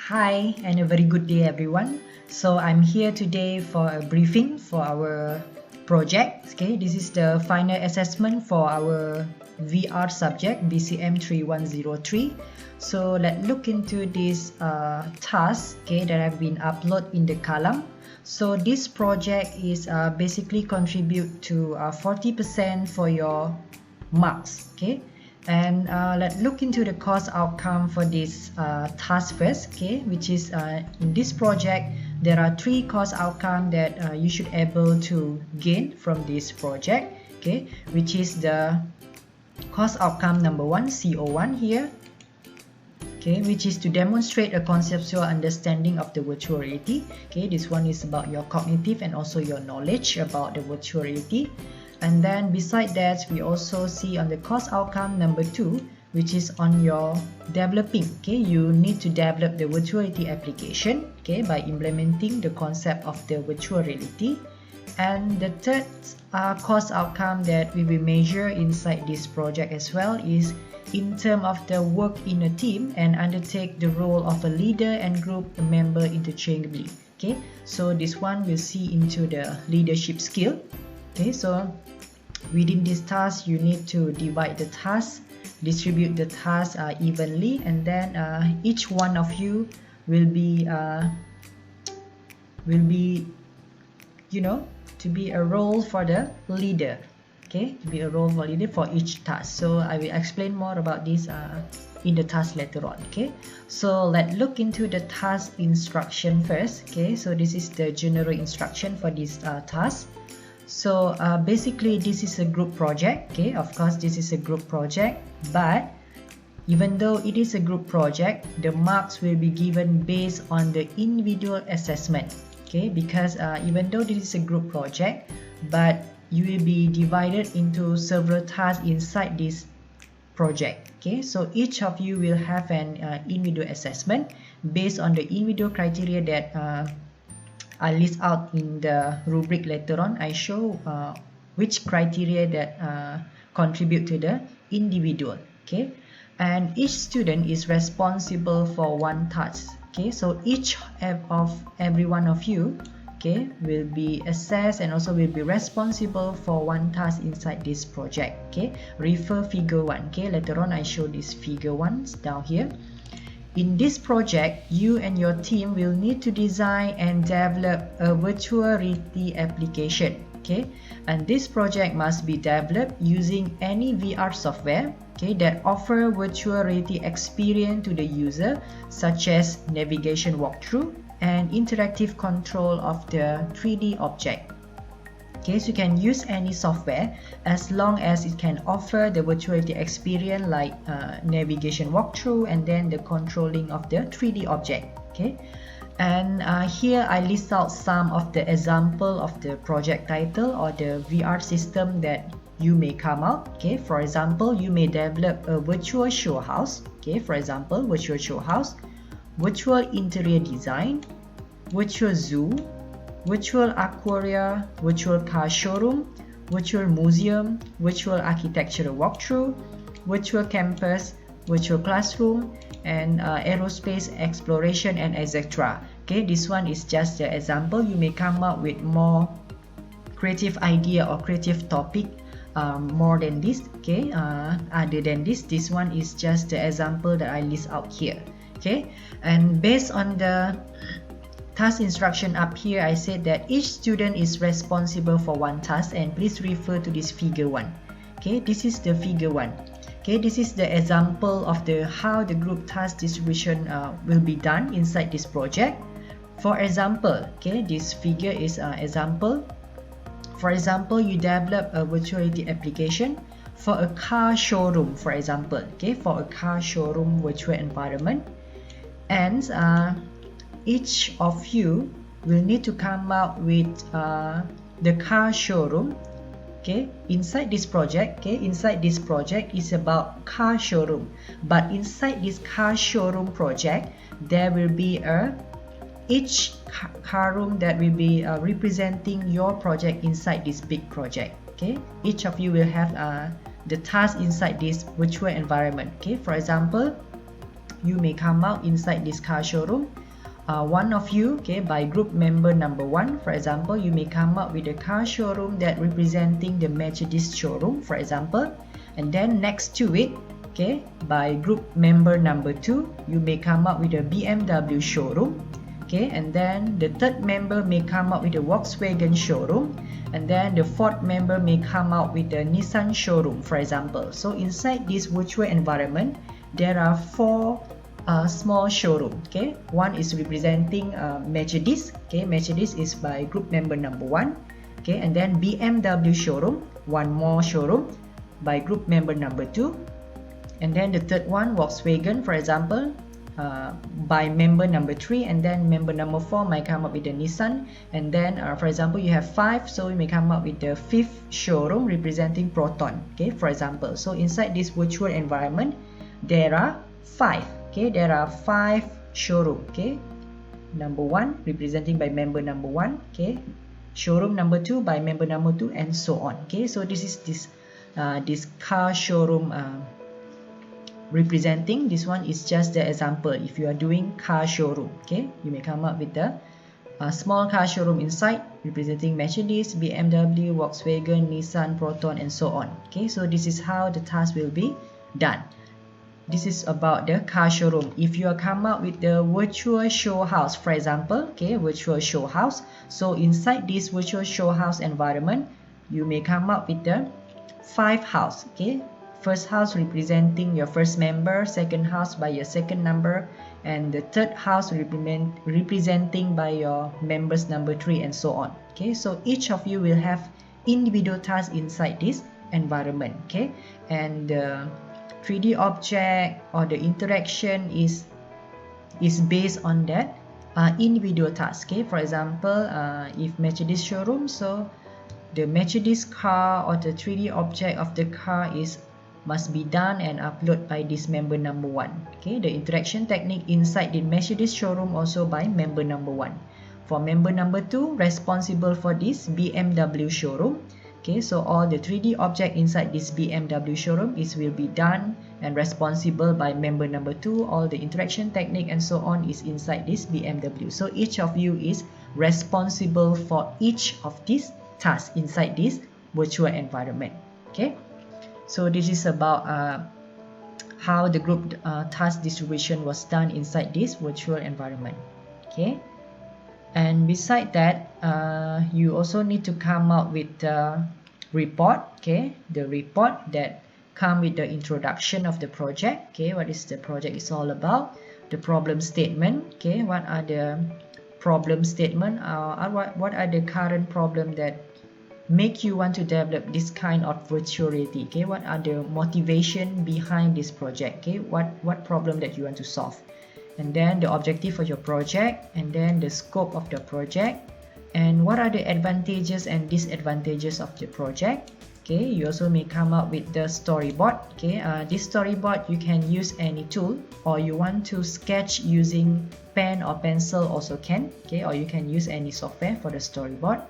Hi and a very good day everyone. So I'm here today for a briefing for our project. Okay, this is the final assessment for our VR subject BCM 3103. So let's look into this task that have been uploaded in the column. So this project is basically contribute to 40% for your marks. Okay, and let's look into the course outcome for this task first. Okay, which is in this project there are three course outcome that you should able to gain from this project. Okay, which is the course outcome number one, CO1 here. Okay, which is to demonstrate a conceptual understanding of the virtual reality. Okay, this one is about your cognitive and also your knowledge about the virtual reality. And then beside that, we also see on the course outcome number 2, which is on your developing. Okay, you need to develop the virtual reality application, okay, by implementing the concept of the virtual reality. And the third course outcome that we will measure inside this project as well is in terms of the work in a team and undertake the role of a leader and group member interchangeably. Okay, so this one will see into the leadership skill. Okay, so within this task you need to divide the task, distribute the task evenly, and then each one of you will be to be a role for the leader. Okay, to be a role for leader for each task. So I will explain more about this in the task later on. Okay, so let's look into the task instruction first. Okay, so this is the general instruction for this task. So basically this is a group project. Okay, of course this is a group project, but even though it is a group project, the marks will be given based on the individual assessment. Okay, because even though this is a group project, but you will be divided into several tasks inside this project. Okay, so each of you will have an individual assessment based on the individual criteria that I list out in the rubric later on. I show which criteria that contribute to the individual. Okay, and each student is responsible for one task. Okay, so each of every one of you, okay, will be assessed and also will be responsible for one task inside this project. Okay, refer figure 1. Okay, later on I show this figure 1 down here. In this project, you and your team will need to design and develop a virtual reality application. Okay, and this project must be developed using any VR software, okay, that offer virtual reality experience to the user, such as navigation walkthrough and interactive control of the 3D object. Okay, so you can use any software as long as it can offer the virtual reality experience like navigation walkthrough and then the controlling of the 3D object. Okay, and here I list out some of the example of the project title or the VR system that you may come out. Okay, for example, you may develop a virtual show house. Okay, for example, virtual show house, virtual interior design, virtual zoo, virtual aquaria, virtual car showroom, virtual museum, virtual architectural walkthrough, virtual campus, virtual classroom, and aerospace exploration, and etc. Okay, this one is just the example. You may come up with more creative idea or creative topic more than this. Okay, other than this one is just the example that I list out here. Okay, and based on the task instruction up here, I said that each student is responsible for one task, and please refer to this figure 1. Okay, this is the figure 1. Okay, this is the example of the how the group task distribution will be done inside this project. For example, okay, this figure is example. For example, you develop a virtual reality application for a car showroom, for example. Okay, for a car showroom virtual environment, and each of you will need to come up with the car showroom. Okay, inside this project. Okay, inside this project is about car showroom, but inside this car showroom project there will be each car room that will be representing your project inside this big project. Okay, each of you will have the task inside this virtual environment. Okay, for example, you may come out inside this car showroom. One of you, okay, by group member number 1, for example, you may come up with a car showroom that representing the Mercedes showroom, for example, and then next to it, okay, by group member number 2, you may come up with a BMW showroom, okay, and then the third member may come up with a Volkswagen showroom, and then the fourth member may come out with a Nissan showroom, for example. So inside this virtual environment, there are 4 small showroom. Okay, one is representing Mercedes. Okay, Mercedes is by group member number 1. Okay, and then BMW showroom, one more showroom by group member number 2, and then the third one, Volkswagen, for example, by member number 3, and then member number 4 might come up with the Nissan, and then for example you have 5, so you may come up with the 5th showroom representing Proton. Okay, for example, so inside this virtual environment there are 5. Okay, there are 5 showroom. Okay, number 1 representing by member number 1. Okay, showroom number 2 by member number 2, and so on. Okay, so this is this car showroom representing. This one is just the example. If you are doing car showroom, okay, you may come up with the small car showroom inside representing Mercedes, BMW, Volkswagen, Nissan, Proton, and so on. Okay, so this is how the task will be done. This is about the car showroom. If you come up with the virtual show house, for example, okay, virtual show house. So inside this virtual show house environment, you may come up with the 5 house. Okay, first house representing your first member, second house by your second number, and the third house representing by your members number 3, and so on. Okay, so each of you will have individual tasks inside this environment. Okay, and 3D object or the interaction is based on that individual task. Okay, for example, if Mercedes showroom, so the Mercedes car or the 3D object of the car must be done and uploaded by this member number 1. Okay, the interaction technique inside the Mercedes showroom also by member number 1. For member number 2, responsible for this BMW showroom. Okay, so all the 3D object inside this BMW showroom will be done and responsible by member number 2. All the interaction technique and so on is inside this BMW. So each of you is responsible for each of these tasks inside this virtual environment. Okay, so this is about how the group task distribution was done inside this virtual environment. Okay, and beside that, you also need to come up with the report. Okay, the report that come with the introduction of the project. Okay, what is the project is all about, the problem statement. Okay, what are the problem statement, what are the current problem that make you want to develop this kind of virtual reality. Okay, what are the motivation behind this project. Okay, what problem that you want to solve, and then the objective of your project, and then the scope of the project, and what are the advantages and disadvantages of the project. Okay, you also may come up with the storyboard. Okay, this storyboard you can use any tool, or you want to sketch using pen or pencil also can. Okay, or you can use any software for the storyboard.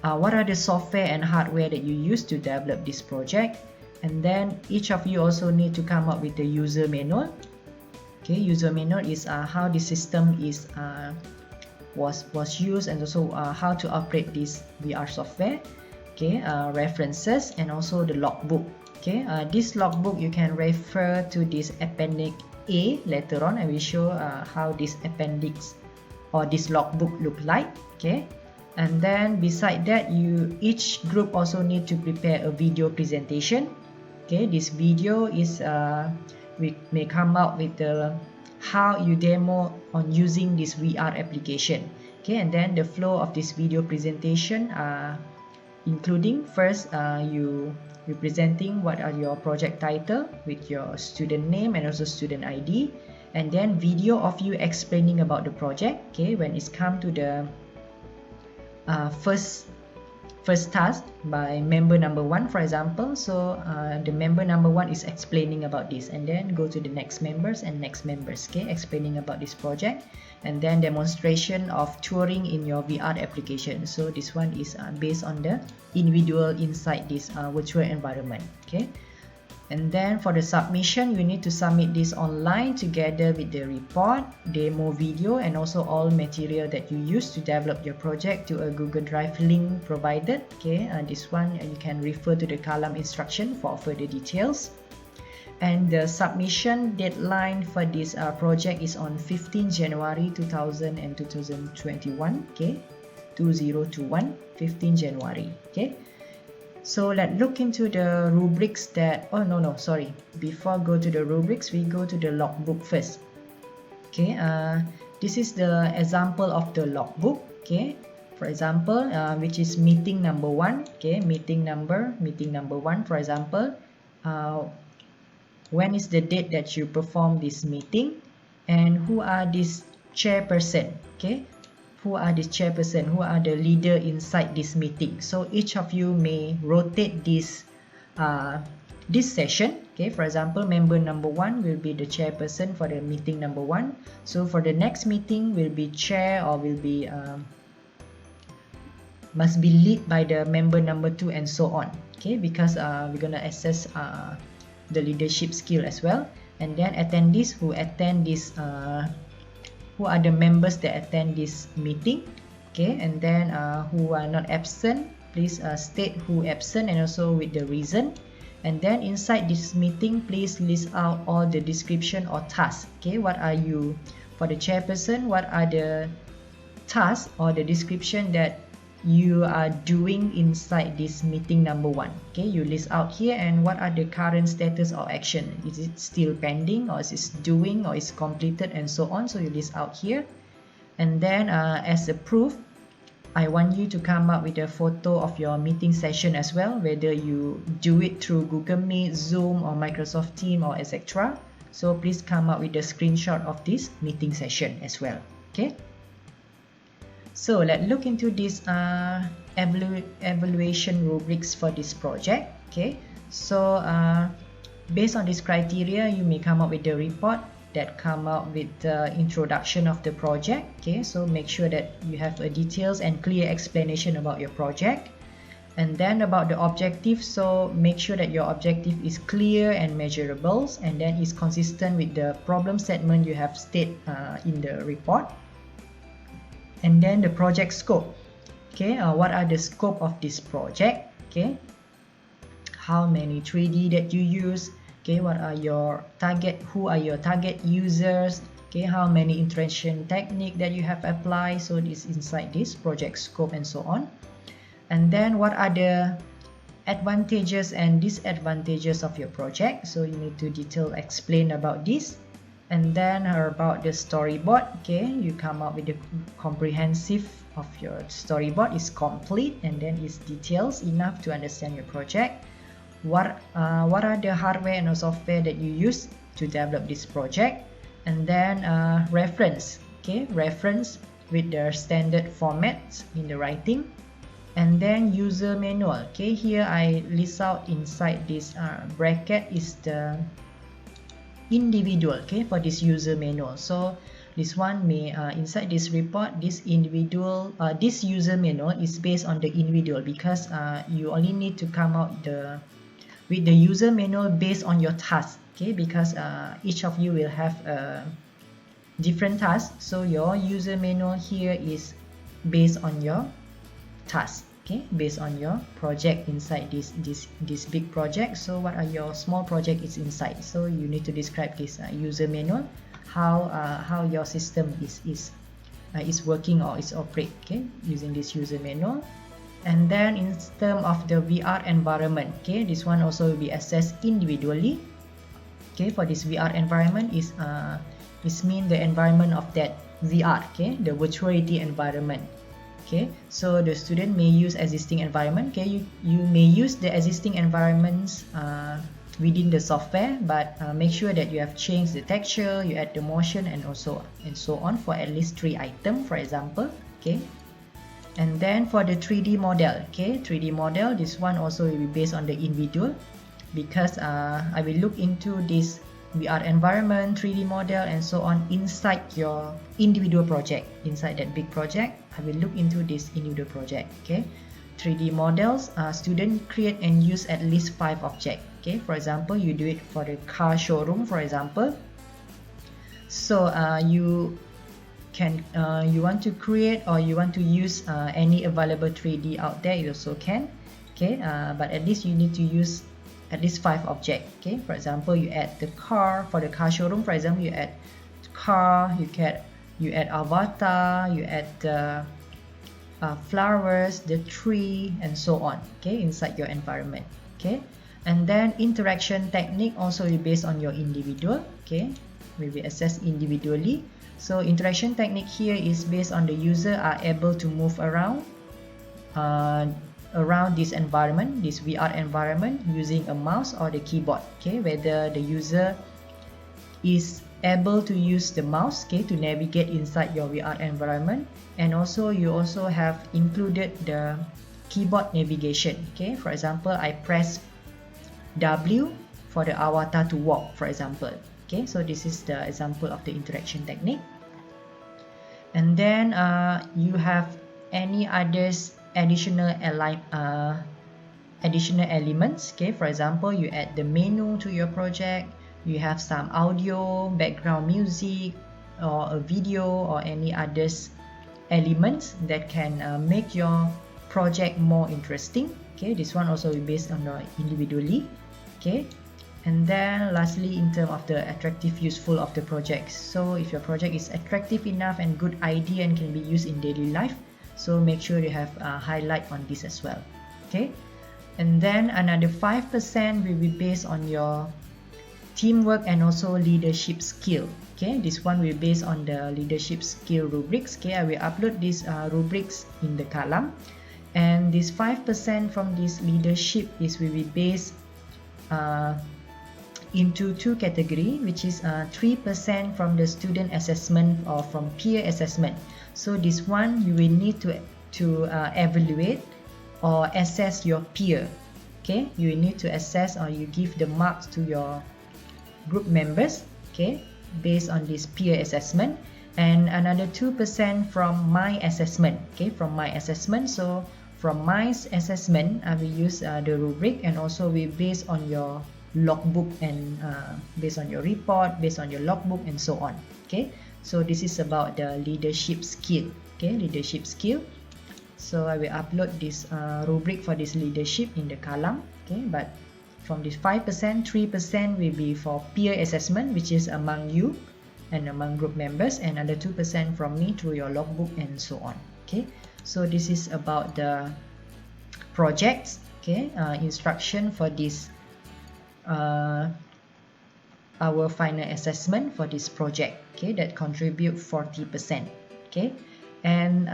What are the software and hardware that you use to develop this project, and then each of you also need to come up with the user manual. Okay, user manual is how the system is was used, and also how to operate this VR software. Okay, references, and also the logbook. Okay, this logbook you can refer to this appendix A later on. I will show how this appendix or this logbook look like. Okay, and then beside that, each group also need to prepare a video presentation. Okay, this video is we may come up with the how you demo on using this VR application. Okay, and then the flow of this video presentation including first you representing what are your project title with your student name and also student ID, and then video of you explaining about the project. Okay, when it's come to the first task by member number 1, for example, so the member number 1 is explaining about this, and then go to the next members and next members. Okay, explaining about this project, and then demonstration of touring in your VR application. So this one is based on the individual inside this virtual environment. Okay, And then for the submission, you need to submit this online together with the report, demo video, and also all material that you use to develop your project to a Google Drive link provided. Okay, this one you can refer to the column instruction for further details. And the submission deadline for this project is on 15 January 2021. Okay, 2021, 15 January. Okay. So let's look into the rubrics that, sorry. Before go to the rubrics, we go to the logbook first. Okay, this is the example of the logbook. Okay, for example, which is meeting number 1. Okay, meeting number 1. For example, when is the date that you perform this meeting, and who are this chairperson? Okay. Who are the chairperson, who are the leader inside this meeting. So each of you may rotate this session. Okay, for example, member number 1 will be the chairperson for the meeting number 1. So for the next meeting will be chair, or will be must be lead by the member number 2, and so on. Okay, because we're gonna assess the leadership skill as well. And then attendees who attend this who are the members that attend this meeting. Okay, and then who are not absent, please state who absent and also with the reason. And then inside this meeting, please list out all the description or tasks. Okay, what are you, for the chairperson, what are the tasks or the description that you are doing inside this meeting number 1. Okay, you list out here, and what are the current status or action. Is it still pending, or is it doing, or is completed, and so on. So you list out here. And then as a proof, I want you to come up with a photo of your meeting session as well, whether you do it through Google Meet, Zoom, or Microsoft Teams, or etc. So please come up with a screenshot of this meeting session as well. Okay. So let's look into this evaluation rubrics for this project. Okay, so based on this criteria, you may come up with the report that come out with the introduction of the project. Okay, so make sure that you have a details and clear explanation about your project. And then about the objective, so make sure that your objective is clear and measurable, and then is consistent with the problem statement you have stated in the report. And then the project scope. Okay, what are the scope of this project? Okay, how many 3D that you use? Okay, what are your target, who are your target users? Okay, how many interaction technique that you have applied? So this inside this project scope and so on. And then what are the advantages and disadvantages of your project? So you need to detail explain about this. And then about the storyboard. Okay, you come up with the comprehensive of your storyboard is complete, and then is details enough to understand your project. What are the hardware and software that you use to develop this project? And then reference. Okay, reference with the standard formats in the writing. And then user manual. Okay, here I list out inside this bracket is the individual. Okay, for this user manual. So this one may inside this report, this individual this user manual is based on the individual, because you only need to come out with the user manual based on your task. Okay, because each of you will have a different task, so your user manual here is based on your task. Okay, based on your project inside this big project. So what are your small project is inside, so you need to describe this user manual, how your system is working or is operate. Okay, using this user manual. And then in terms of the VR environment, okay, this one also will be assessed individually. Okay, for this VR environment is mean the environment of that VR. Okay, the virtual reality environment. Okay, so the student may use existing environment. Okay, you may use the existing environments within the software, but make sure that you have changed the texture, you add the motion, and so on for at least 3 items, for example. Okay, and then for the 3D model. Okay, 3D model, this one also will be based on the individual, because I will look into this VR environment, 3D model, and so on inside your individual project. Inside that big project, I will look into this individual project. Okay, 3D models, student create and use at least 5 objects. Okay, for example, you do it for the car showroom, for example. So you want to create or you want to use any available 3D out there, you also can. Okay, but at least you need to use at least 5 objects. Okay, for example, you add the car for the car showroom. For example, you add car, you add avatar, you add the flowers, the tree, and so on. Okay, inside your environment. Okay, and then interaction technique also is based on your individual. Okay, will be assessed individually. So interaction technique here is based on the user are able to move around around this environment, this VR environment, using a mouse or the keyboard. Okay, whether the user is able to use the mouse, okay, to navigate inside your VR environment, and also you also have included the keyboard navigation. Okay, for example, I press W for the avatar to walk, for example. Okay, so this is the example of the interaction technique. And then you have any others additional elements. Okay, for example, you add the menu to your project, you have some audio, background music, or a video, or any others elements that can make your project more interesting. Okay, this one also is based on the individually. Okay, and then lastly, in terms of the attractive, useful of the project. So if your project is attractive enough and good idea and can be used in daily life, so make sure you have a highlight on this as well. Okay, and then another 5% will be based on your teamwork and also leadership skill. Okay, this one will be based on the leadership skill rubrics. Okay, I will upload these rubrics in the column, and this 5% from this leadership is will be based into 2 categories, which is 3% from the student assessment or from peer assessment. So this one you will need to evaluate or assess your peer. Okay, you will need to assess or you give the marks to your group members, okay, based on this peer assessment, and another 2% from my assessment. Okay, from my assessment. So from my assessment, I will use the rubric, and also we based on your logbook and based on your report, based on your logbook, and so on. Okay, so this is about the leadership skill. Okay, leadership skill. So I will upload this rubric for this leadership in the column. Okay, but from this 5%, 3% will be for peer assessment, which is among you and among group members, and another 2% from me through your logbook and so on. Okay, so this is about the projects. Okay, instruction for this our final assessment for this project. Okay, that contribute 40%. Okay, and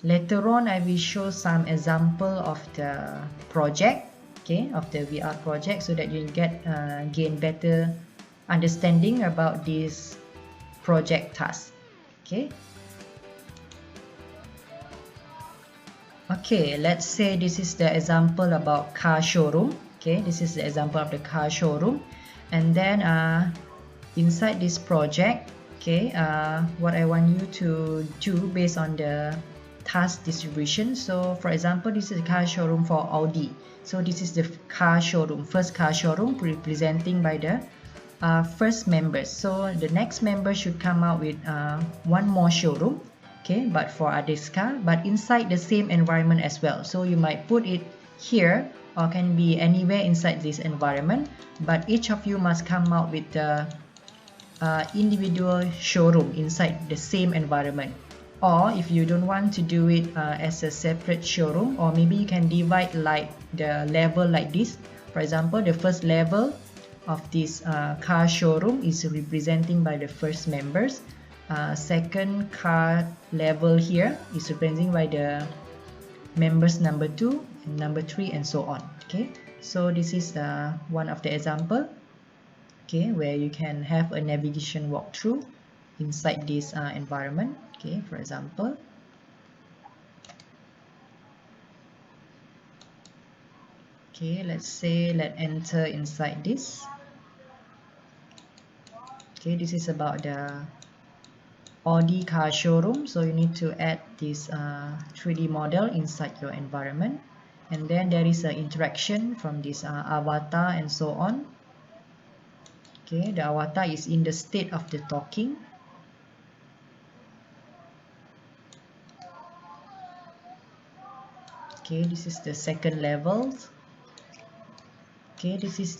later on I will show some example of the project. Okay, of the VR project, so that you get gain better understanding about this project task. Okay. Okay, let's say this is the example about car showroom. Okay, this is the example of the car showroom, and then inside this project, okay, what I want you to do based on the task distribution. So for example, this is a car showroom for Audi. So this is the car showroom, first car showroom representing by the first members. So the next member should come out with one more showroom, okay, but for others car, but inside the same environment as well. So you might put it here or can be anywhere inside this environment, but each of you must come out with the individual showroom inside the same environment. Or if you don't want to do it as a separate showroom, or maybe you can divide like the level like this. For example, the first level of this car showroom is representing by the first members. Second car level here is representing by the members number 2 and number 3 and so on. Okay, so this is one of the example, okay, where you can have a navigation walkthrough inside this environment. Okay, for example, okay, let's say let's enter inside this. Okay, this is about the Audi car showroom, so you need to add this 3D model inside your environment, and then there is an interaction from this avatar and so on. Okay, the avatar is in the state of the talking. Okay, this is the second level. Okay, this is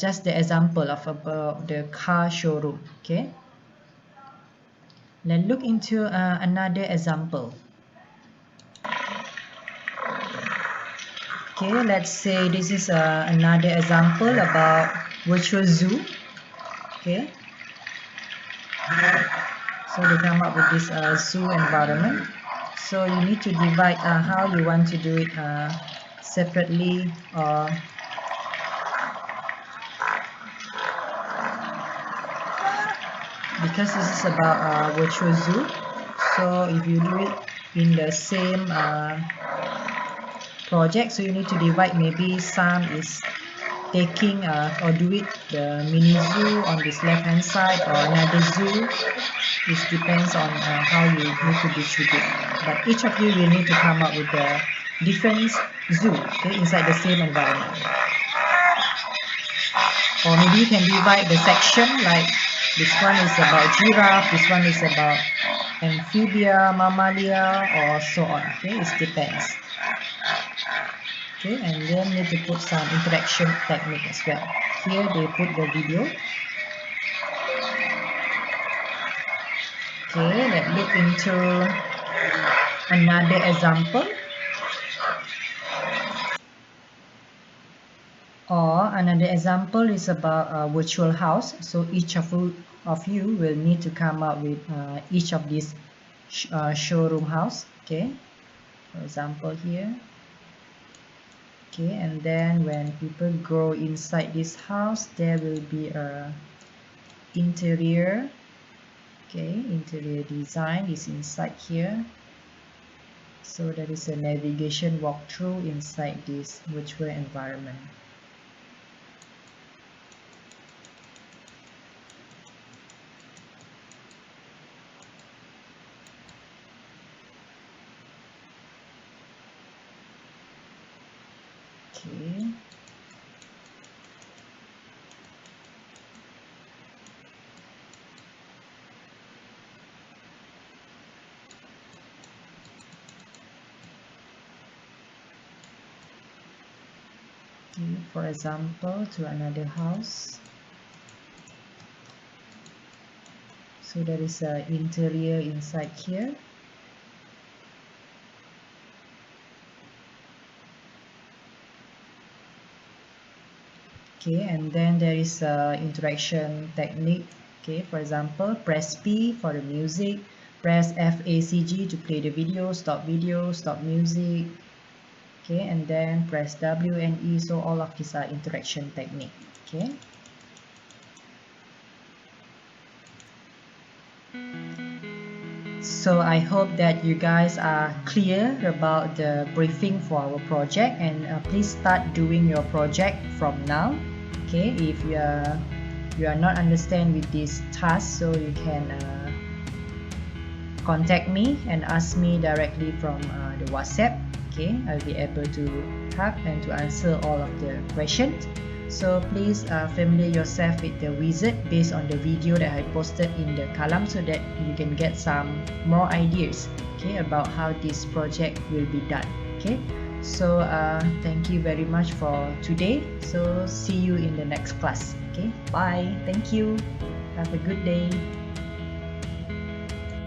just the example of about the car showroom. Okay, then look into another example. Okay, let's say this is another example about virtual zoo. Okay, so they come up with this zoo environment. So you need to divide how you want to do it separately, or because this is about virtual zoo. So if you do it in the same project, so you need to divide. Maybe some is taking or do it the mini zoo on this left hand side, or another zoo. It depends on how you need to distribute, but each of you will need to come up with a different zoo, okay, inside the same environment. Or maybe you can divide the section, like this one is about giraffe, this one is about amphibia, mammalia, or so on. Okay, it depends. Okay, and then need to put some interaction technique as well. Here they put the video. Okay, let's look into another example. Or another example is about a virtual house. So each of you will need to come up with each of these showroom house. Okay, for example here. Okay, and then when people go inside this house, there will be a interior. Okay, interior design is inside here. So there is a navigation walkthrough inside this virtual environment. Okay. For example, to another house. So there is an interior inside here. Okay, and then there is a interaction technique. Okay, for example, press P for the music, press FACG to play the video, stop music. Okay, and then press W and E. So all of these are interaction technique. Okay. So I hope that you guys are clear about the briefing for our project, and please start doing your project from now. Okay, if you are not understand with this task, so you can contact me and ask me directly from the WhatsApp. Okay, I'll be able to help and to answer all of the questions. So please familiar yourself with the wizard based on the video that I posted in the column, so that you can get some more ideas, okay, about how this project will be done. Okay, so thank you very much for today. So see you in the next class. Okay, bye. Thank you. Have a good day.